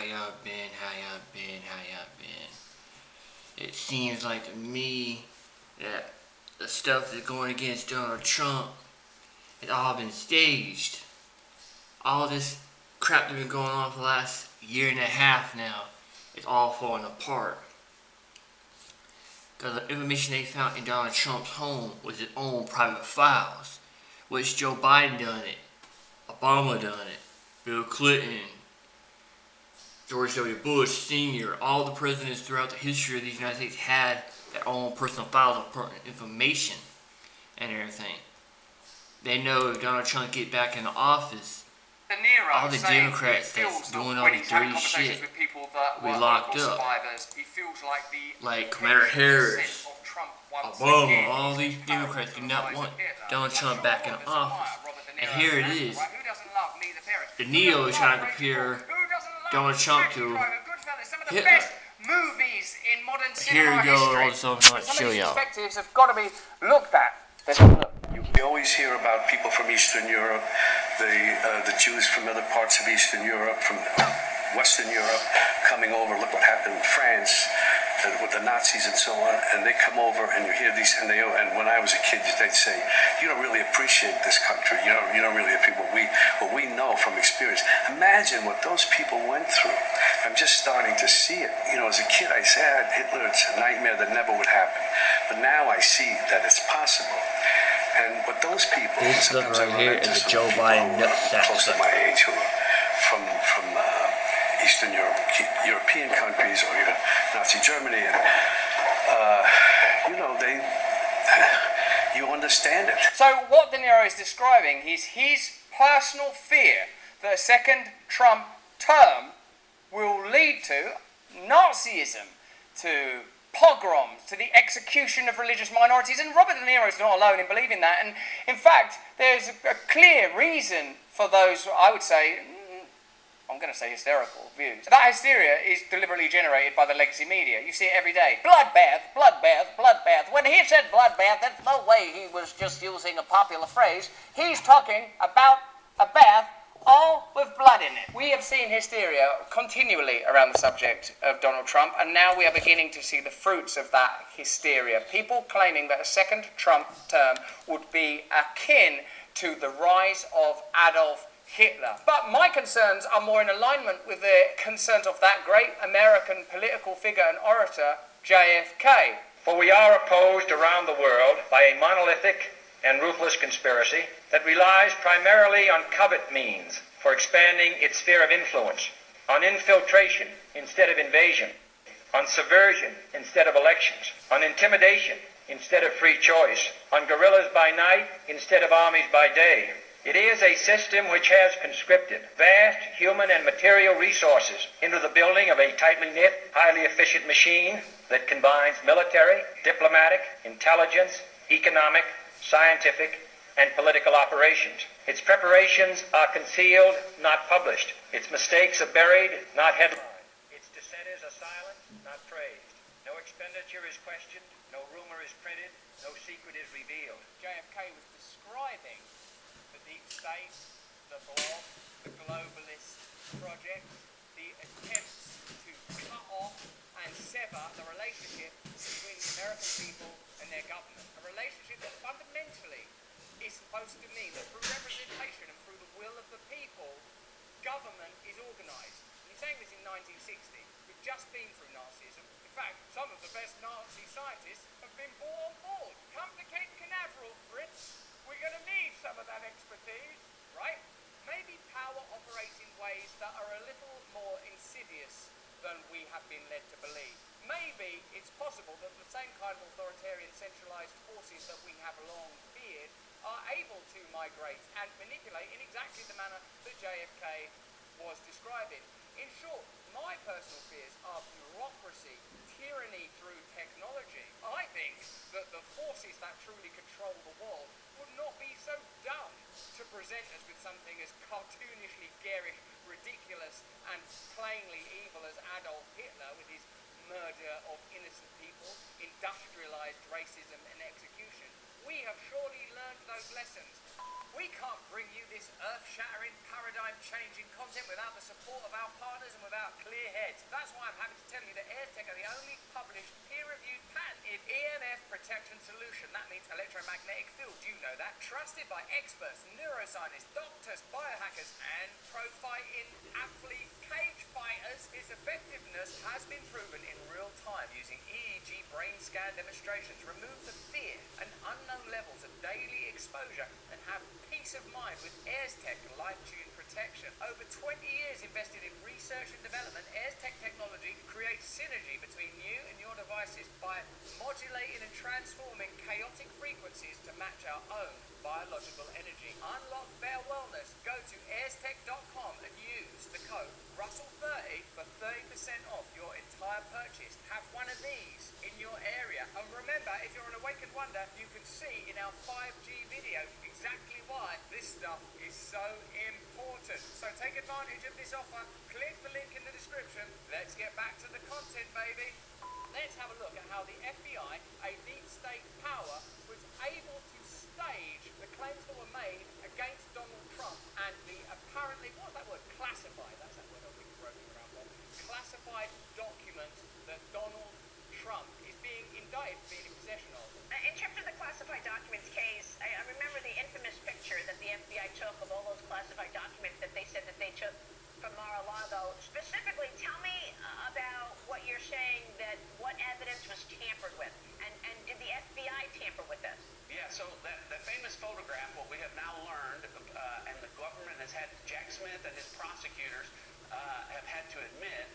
How y'all been? How y'all been? How y'all been? It seems like to me that the stuff that's going against Donald Trump has all been staged. All this crap that's been going on for the last year and a half now, it's all falling apart. Because the information they found in Donald Trump's home was his own private files, which Joe Biden done it, Obama done it, Bill Clinton, George W. Bush Sr., all the presidents throughout the history of the United States had their own personal files of pertinent information and everything. They know if Donald Trump get back in the office, all the Democrats that's doing all this dirty shit will be locked up. Like Kamala Harris, Obama, all these Democrats do not want Donald Trump back in office. And here it is. The Neo is trying to compare Donald Trump to Hitler. Here we go, all this I'm trying to show y'all. Perspectives have got to be looked at. You always hear about people from Eastern Europe, the Jews from other parts of Eastern Europe, from Western Europe, coming over. Look what happened in France with the Nazis and so on. And they come over, and you hear these, and when I was a kid, they'd say, "You don't really appreciate this country. You don't really appreciate what we know from experience." Imagine what those people went through. I'm just starting to see it. As a kid, I said Hitler, it's a nightmare that never would happen. But now I see that it's possible. And what those people, this look right here is a Joe Biden nutsack. Close to my age, who are from Eastern Europe, European countries, or even Nazi Germany, and you understand it. So what De Niro is describing is his personal fear that a second Trump term will lead to Nazism, to pogroms, to the execution of religious minorities, and Robert De Niro is not alone in believing that. And in fact, there's a clear reason for those, I would say, I'm going to say hysterical views. That hysteria is deliberately generated by the legacy media. You see it every day. Bloodbath, bloodbath, bloodbath. When he said bloodbath, there's no way he was just using a popular phrase. He's talking about a bath all with blood in it. We have seen hysteria continually around the subject of Donald Trump, and now we are beginning to see the fruits of that hysteria. People claiming that a second Trump term would be akin to the rise of Adolf Hitler. But my concerns are more in alignment with the concerns of that great American political figure and orator, JFK. For we are opposed around the world by a monolithic and ruthless conspiracy that relies primarily on covert means for expanding its sphere of influence, on infiltration instead of invasion, on subversion instead of elections, on intimidation instead of free choice, on guerrillas by night instead of armies by day. It is a system which has conscripted vast human and material resources into the building of a tightly knit, highly efficient machine that combines military, diplomatic, intelligence, economic, scientific, and political operations. Its preparations are concealed, not published. Its mistakes are buried, not headlined. Its dissenters are silenced, not praised. No expenditure is questioned, no rumor is printed, no secret is revealed. JFK was describing the deep state, the blob, the globalist projects, the attempts to cut off and sever the relationship between the American people and their government. A relationship that fundamentally is supposed to mean that through representation and through the will of the people, government is organised. And he's saying this in 1960. We've just been through Nazism. In fact, some of the best Nazi scientists have been brought on board. Come to Cape Canaveral, Fritz. We're going to need some of that expertise, right? Maybe power operates in ways that are a little more insidious than we have been led to believe. Maybe it's possible that the same kind of authoritarian centralised forces that we have long feared are able to migrate and manipulate in exactly the manner that JFK was describing. In short, my personal fears are bureaucracy, tyranny through technology. I think that the forces that truly control the world would not be so dumb to present us with something as cartoonishly garish, ridiculous, and plainly evil as Adolf Hitler with his murder of innocent people, industrialized racism and execution. We have surely learned those lessons. We can't bring you this earth-shattering, paradigm-changing content without the support of our partners and without clear heads. That's why I'm happy to tell you that AirTech are the only published, peer-reviewed, patented EMF protection solution. That means electromagnetic field. You know that. Trusted by experts, neuroscientists, doctors, biohackers, and pro-fighting athlete cage fighters. Its effectiveness has been proven in real time using EEG brain scan demonstrations. Remove the fear and unknown levels of daily exposure and have peace of mind with AirTech life-tune protection. Over 20 years invested in research and development, AirTech technology creates synergy between you and your devices by modulating and transforming chaotic frequencies to match our own biological energy. Unlock better wellness. Go to airstech.com and use the code Russell30 for 30% off your entire purchase. Have one of these in your area. And remember, if you're an awakened wonder, you can see in our 5G video exactly why this stuff is so important. So take advantage of this offer. Click the link in the description. Let's get back to the content, baby. Let's have a look at how the FBI, a deep state power, was able to stage the claims that were made against Donald Trump and the apparently, what was that word? Classified. That's that word I've been groping around for. Classified documents that Donald Trump is being indicted for being in possession of. In terms of the classified documents case, I remember the infamous picture that the FBI took of all those classified documents that they said that they took from Mar-a-Lago. Specifically, tell me about what you're saying, that what evidence was tampered with, and did the FBI tamper with this? Yeah, so that famous photograph, what we have now learned, and the government has had, Jack Smith and his prosecutors have had to admit,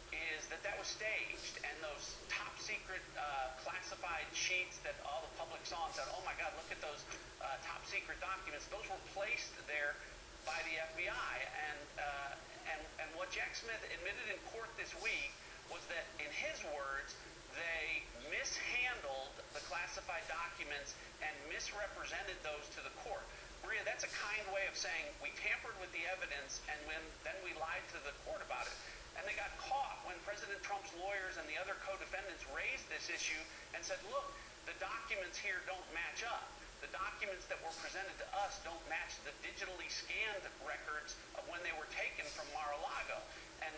is that was staged, and those top secret classified sheets that all the public saw and said, oh my God, look at those top secret documents, those were placed there by the FBI, and what Jack Smith admitted in court this week was that, in his words, they mishandled the classified documents and misrepresented those to the court. Maria, that's a kind way of saying we tampered with the evidence and then we lied to the court about it. And they got caught when President Trump's lawyers and the other co-defendants raised this issue and said, look, the documents here don't match up. The documents that were presented to us don't match the digitally scanned records of when they were taken from Mar-a-Lago. And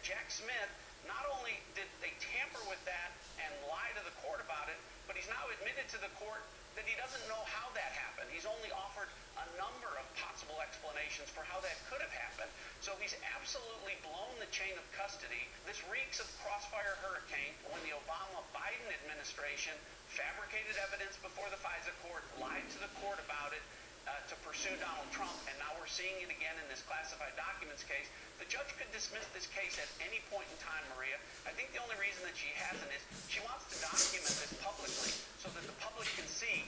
Jack Smith, not only did they tamper with that and lie to the court about it, but he's now admitted to the court that he doesn't know how that happened. He's only offered a number of possible explanations for how that could have happened. So he's absolutely blown the chain of custody. This reeks of crossfire hurricane when the Obama-Biden administration fabricated evidence before the FISA court, lied to the court about it, to pursue Donald Trump, and now we're seeing it again in this classified documents case. The judge could dismiss this case at any point in time, Maria. I think the only reason that she hasn't is she wants to document this publicly so that the public can see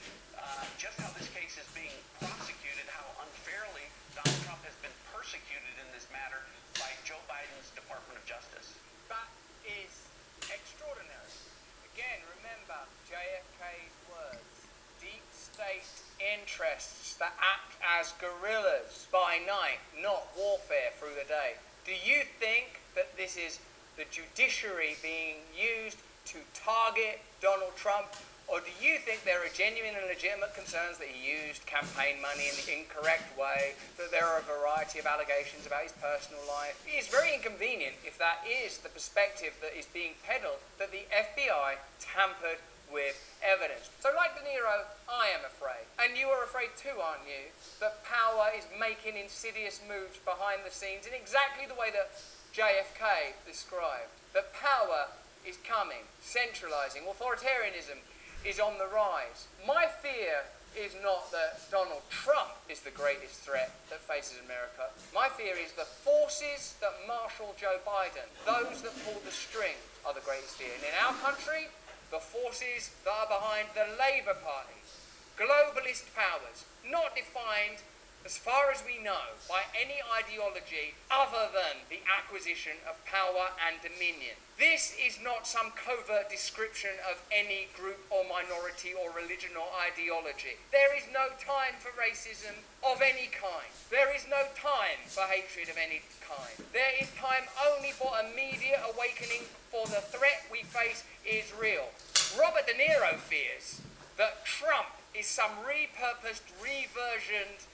just how this case is being prosecuted, how unfairly Donald Trump has been persecuted in this matter by Joe Biden's Department of Justice. That is extraordinary. Again, remember JFK's words. Deep state interests that act as guerrillas by night, not warfare through the day. Do you think that this is the judiciary being used to target Donald Trump? Or do you think there are genuine and legitimate concerns that he used campaign money in the incorrect way, that there are a variety of allegations about his personal life? It is very inconvenient, if that is the perspective that is being peddled, that the FBI tampered with evidence. So like De Niro, I am afraid. And you are afraid too, aren't you? That power is making insidious moves behind the scenes in exactly the way that JFK described. That power is coming, centralizing, authoritarianism is on the rise. My fear is not that Donald Trump is the greatest threat that faces America. My fear is the forces that marshal Joe Biden, those that pull the string, are the greatest fear. And in our country, the forces that are behind the Labour Party, globalist powers, not defined, as far as we know, by any ideology other than the acquisition of power and dominion. This is not some covert description of any group or minority or religion or ideology. There is no time for racism of any kind. There is no time for hatred of any kind. There is time only for immediate awakening, for the threat we face is real. Robert De Niro fears that Trump is some repurposed, reversioned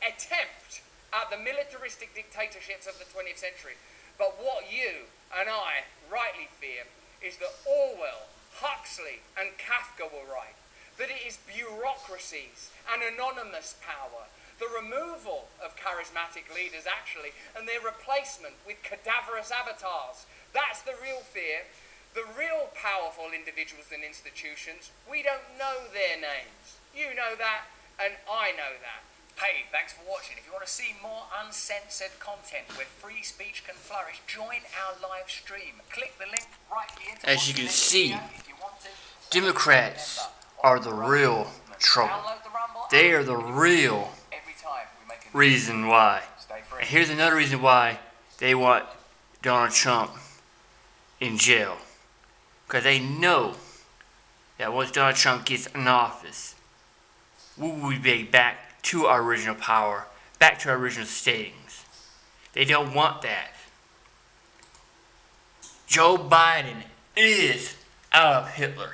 attempt at the militaristic dictatorships of the 20th century. But what you and I rightly fear is that Orwell, Huxley and Kafka were right, that it is bureaucracies and anonymous power, the removal of charismatic leaders actually, and their replacement with cadaverous avatars. That's the real fear. The real powerful individuals and institutions, we don't know their names. You know that, and I know that. Hey, thanks for watching. If you want to see more uncensored content where free speech can flourish, join our live stream. Click the link right here. As you can see, Democrats are the real trouble. They are the real reason why. And here's another reason why they want Donald Trump in jail. Because they know that once Donald Trump gets in office, we will be back to our original power, back to our original statings. They don't want that. Joe Biden is out of Hitler,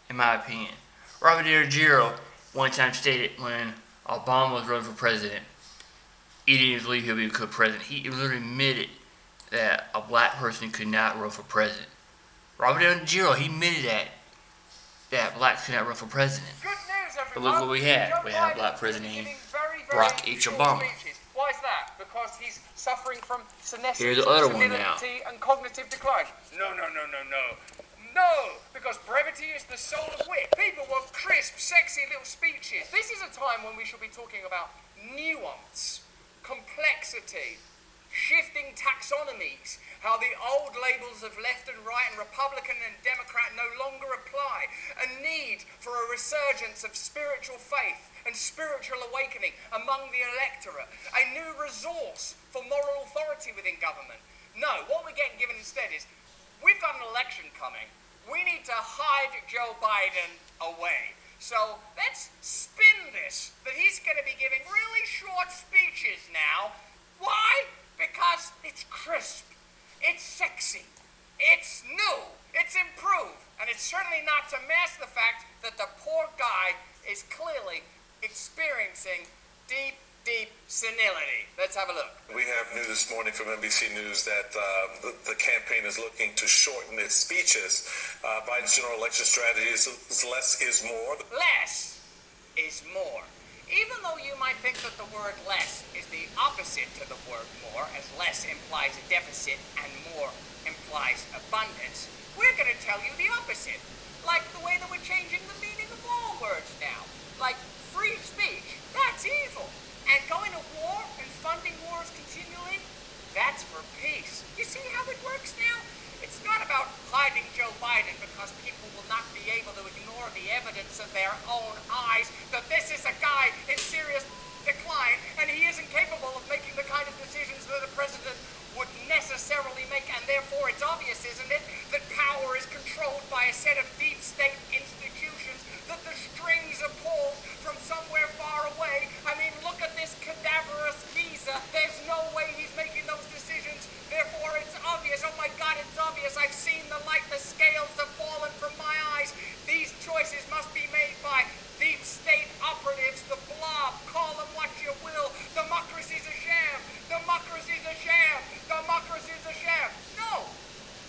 in my opinion. Robert DiGiorgio one time stated when Obama was running for president, he didn't believe he'll be good president. He literally admitted that a black person could not run for president. Robert DiGiorgio, he admitted that blacks could not run for president. Good news, everyone. But look what we have. Joe We have a Biden black is president, giving very, very Barack H. short Obama. speeches. Why is that? Because he's suffering from senescence, Here's the other one now. senility, and cognitive decline. No. No, because brevity is the soul of wit. People want crisp, sexy little speeches. This is a time when we should be talking about nuance, complexity, shifting taxonomies, how the old labels of left and right and Republican and Democrat no longer apply, a need for a resurgence of spiritual faith and spiritual awakening among the electorate, a new resource for moral authority within government. No, what we're getting given instead is, we've got an election coming. We need to hide Joe Biden away. So let's spin this, that he's going to be giving really short speeches now. Why? Because it's crisp, it's sexy, it's new, it's improved, and it's certainly not to mask the fact that the poor guy is clearly experiencing deep senility. Let's have a look. We have news this morning from NBC News that the campaign is looking to shorten its speeches. Biden's general election strategy is less is more. Less is more. Even though you might think that the word less is the opposite to the word more, as less implies a deficit and more implies abundance, we're going to tell you the opposite. Like the way that we're changing the meaning of all words now. Like free speech, that's evil. And going to war and funding wars continually, that's for peace. You see how it works now? It's not about hiding Joe Biden because people will not be able to ignore the evidence of their own eyes that this is a guy in serious decline and he isn't capable of making the kind of decisions that a president would necessarily make, and therefore it's obvious, isn't it, that power is controlled by a set of deep state institutions, that the strings are pulled from somewhere far away. I mean, look at this cadaverous visa. There's no way he's making those decisions. Therefore, it's obvious. Oh my God, it's obvious. I've seen the light. The scales have fallen from my eyes. These choices must be made by deep state operatives, the blob. Call them what you will. Democracy's a sham. Democracy's a sham. Democracy's a sham. No.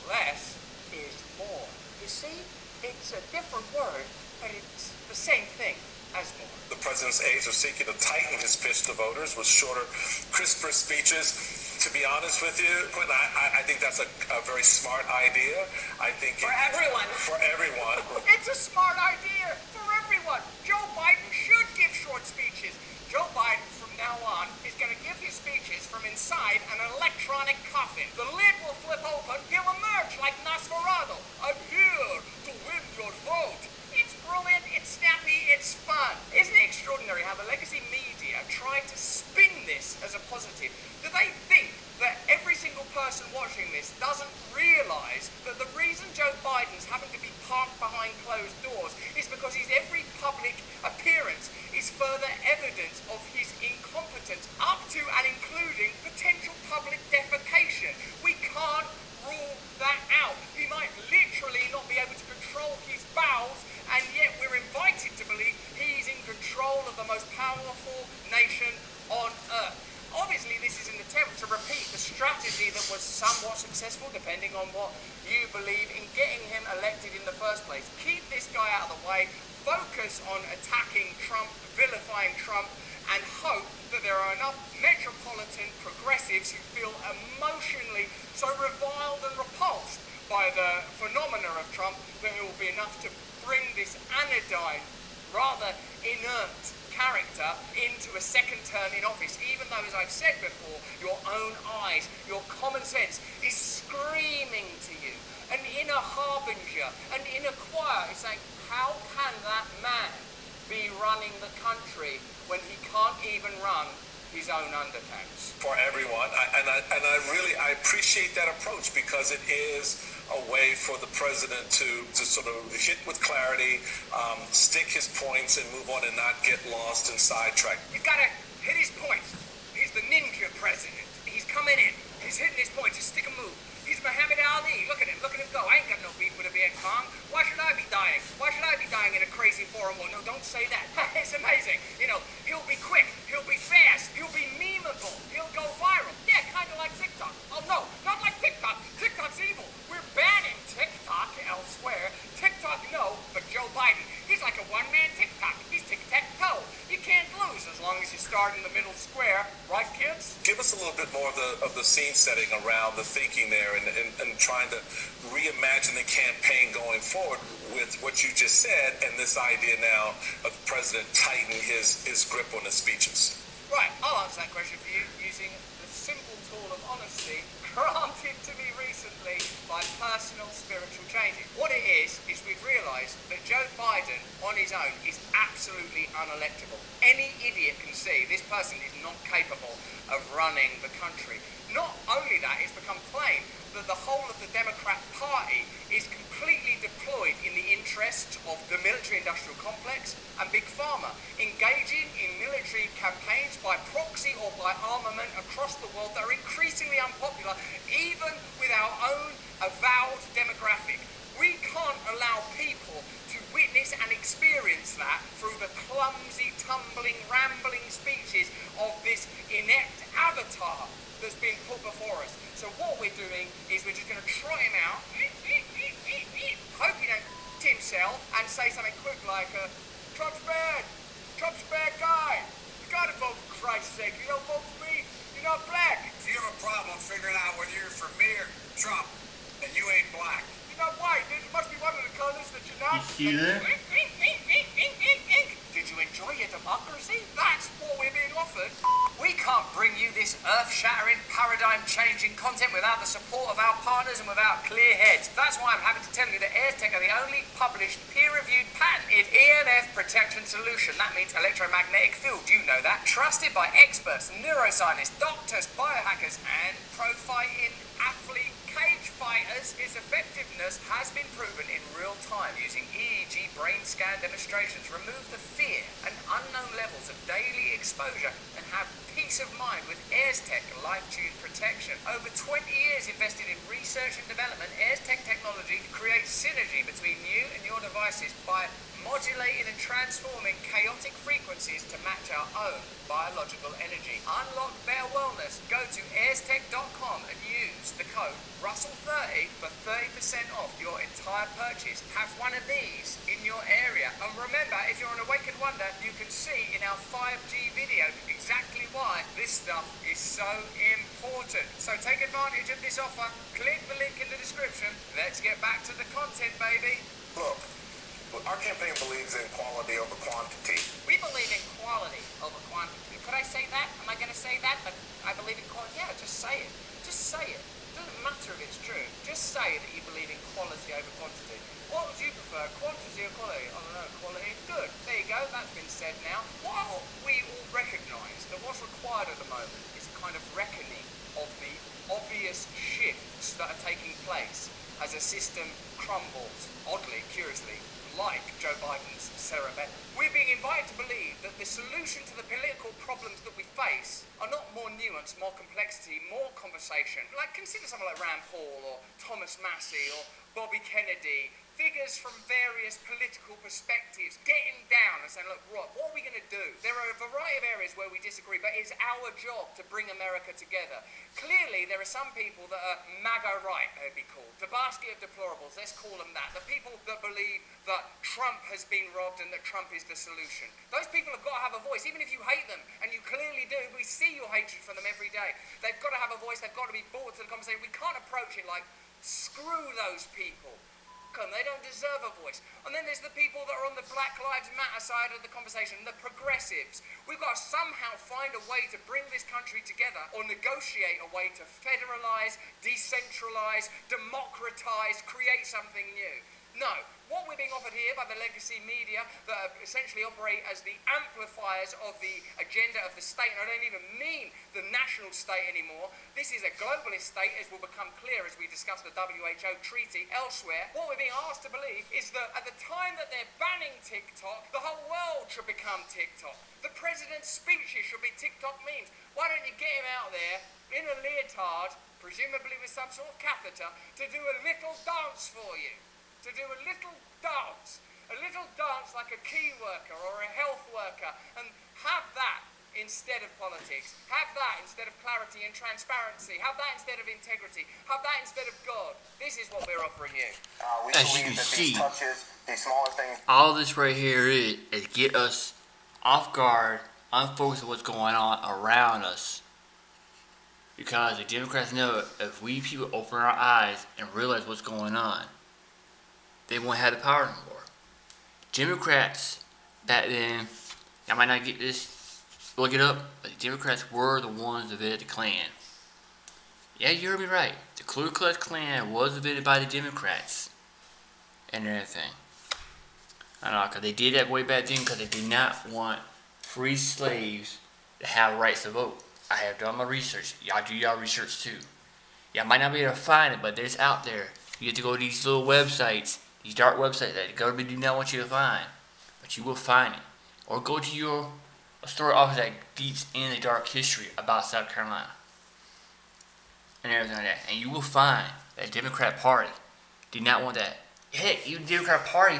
Less is more. You see? It's a different word, but it's the same thing as more. The president's aides are seeking to tighten his pitch to voters with shorter, crisper speeches. To be honest with you, Quentin, I think that's a very smart idea. I think for everyone. For everyone. It's a smart idea for everyone. Joe Biden should give short speeches. Joe Biden, from now on, is going to give his speeches from inside an electronic coffin. The lid will flip open. He'll emerge like Nosferatu. I'm here to win your vote. It's brilliant, it's snappy, it's fun. Isn't it extraordinary how the legacy media tried to spin this as a positive? Do they think that every single person watching this doesn't realize that the reason Joe Biden's having to be parked behind closed doors is because his every public appearance is further evidence of his incompetence, up to and including potential public defecation? We can't rule that out. He might literally not be able to control his bowels, and yet we're invited to believe he's in control of the most powerful nation strategy that was somewhat successful, depending on what you believe, in getting him elected in the first place. Keep this guy out of the way, focus on attacking Trump, vilifying Trump, and hope that there are enough metropolitan progressives who feel emotionally so reviled and repulsed by the phenomena of Trump that it will be enough to bring this anodyne, rather inert character into a second term in office, even though, as I've said before, your own eyes, your common sense is screaming to you. An inner harbinger, an inner choir is saying, how can that man be running the country when he can't even run his own underpants? For everyone, I appreciate that approach, because it is a way for the president to sort of hit with clarity, stick his points, and move on and not get lost and sidetracked. You gotta hit his points. He's the ninja president. He's coming in. He's hitting his points. He's stick a move. He's Muhammad Ali. Look at him go. I ain't got no beef with a Viet Cong. Why should I be dying? Why should I be dying in a crazy 4-on-1? No, don't say that. It's amazing. You know, he'll be quick. He'll be fast. He'll be memeable. He'll go viral. Yeah, kind of like TikTok. Oh, no, not like TikTok. TikTok's evil. We're banning TikTok elsewhere. TikTok, no, but Joe Biden, he's like a one-man TikTok. He's tic-tac-toe. You can't lose as long as you start in the middle square. Right, kids? Give us a little bit more of the scene setting around the thinking there, and trying to reimagine the campaign going forward with what you just said, and this idea now of the president tightening his grip on his speeches. Right, I'll answer that question for you using the simple tool of honesty granted to me recently by personal spiritual changes. What it is we've realised that Joe Biden on his own is absolutely unelectable. Any idiot can see this person is not capable of running the country. Not only that, it's become plain that the whole of the Democrat Party is completely deployed in the interests of the military-industrial complex and Big Pharma, engaging in military campaigns by proxy or by armament across the world that are increasingly unpopular, even with our own avowed demographic. We can't allow people to witness and experience that through the clumsy, tumbling, rambling speeches of this inept avatar that's been put before us. So what we're doing is we're just going to trot him out, hope he don't himself, and say something quick like, Trump's bad guy. You gotta vote for Christ's sake. You don't vote for me, you're not black. If you have a problem figuring out whether you're for me or Trump, then you ain't black. You're not white. There must be one of the colors that you're not. You see that? Did you enjoy your democracy? That's what we're being offered. We can't bring you this earth-shattering, paradigm-changing content without the support of our partners and without clear heads. That's why I'm happy to tell you that AirTech are the only published, peer-reviewed, patented EMF protection solution. That means electromagnetic field. You know that. Trusted by experts, neuroscientists, doctors, biohackers, and pro-fighting athlete cage fighters. Its effectiveness has been proven in real time using EEG brain scan demonstrations. Remove the fear and unknown levels of daily exposure and have peace of mind with AirTech life-tuned protection. Over 20 years invested in research and development, AirTech technology creates synergy between you and your devices by modulating and transforming chaotic frequencies to match our own biological energy. Unlock better wellness. Go to airstech.com and use the code Russell30 for 30% off your entire purchase. Have one of these in your area. And remember, if you're an awakened wonder, you can see in our 5G video exactly why this stuff is so important. So take advantage of this offer. Click the link in the description. Let's get back to the content, baby. Look, our campaign believes in quality over quantity. We believe in quality over quantity. Could I say that? Am I going to say that? But I believe in quality. Yeah, just say it. Just say it. It doesn't matter if it's true. Just say that you believe in quality over quantity. What would you prefer, quantity or quality? I don't know, quality. Good. There you go. That's been said now. While we all recognise that what's required at the moment is a kind of reckoning of the obvious shifts that are taking place as a system crumbles, oddly, curiously, like Joe Biden's cerebellum. We're being invited to believe that the solution to the political problems that we face are not more nuance, more complexity, more conversation. Like, consider someone like Rand Paul or Thomas Massey or Bobby Kennedy, figures from various political perspectives getting down and saying, look, Rob, what are we going to do? There are a variety of areas where we disagree, but it's our job to bring America together. Clearly, there are some people that are MAGA right, they'd be called. The basket of deplorables, let's call them that. The people that believe that Trump has been robbed and that Trump is the solution. Those people have got to have a voice, even if you hate them, and you clearly do. We see your hatred for them every day. They've got to have a voice, they've got to be brought to the conversation. We can't approach it like, screw those people. They don't deserve a voice. And then there's the people that are on the Black Lives Matter side of the conversation, the progressives. We've got to somehow find a way to bring this country together or negotiate a way to federalise, decentralise, democratise, create something new. No. What we're being offered here by the legacy media that essentially operate as the amplifiers of the agenda of the state, and I don't even mean the national state anymore. This is a globalist state, as will become clear as we discuss the WHO treaty elsewhere. What we're being asked to believe is that at the time that they're banning TikTok, the whole world should become TikTok. The president's speeches should be TikTok memes. Why don't you get him out there in a leotard, presumably with some sort of catheter, to do a little dance for you? To do a little dance like a key worker or a health worker, and have that instead of politics, have that instead of clarity and transparency, have that instead of integrity, have that instead of God. This is what we're offering you. As you can see, all this right here is get us off guard, unfocused on what's going on around us. Because the Democrats know if we people open our eyes and realize what's going on, they won't have the power no more. Democrats back then, y'all might not get this, look it up, but the Democrats were the ones that invaded the Klan. Yeah, you heard me right. The Ku Klux Klan was invaded by the Democrats and everything. I know, because they did that way back then because they did not want free slaves to have rights to vote. I have done my research. Y'all do y'all research too. Y'all might not be able to find it, but it's out there. You have to go to these little websites, these dark websites that the government do not want you to find, but you will find it. Or go to your store office that deeps in the dark history about South Carolina and everything like that, and you will find that the Democrat Party did not want that. Heck, even the Democrat Party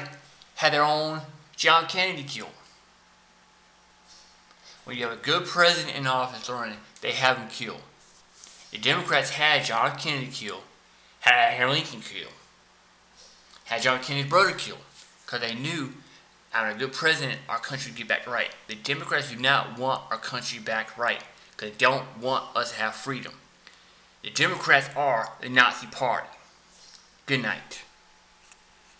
had their own John Kennedy killed. When you have a good president in office, they have him killed. The Democrats had John Kennedy killed, had Henry Lincoln killed, had John Kennedy's brother killed, because they knew, having a good president, our country would get back right. The Democrats do not want our country back right, because they don't want us to have freedom. The Democrats are the Nazi Party. Good night.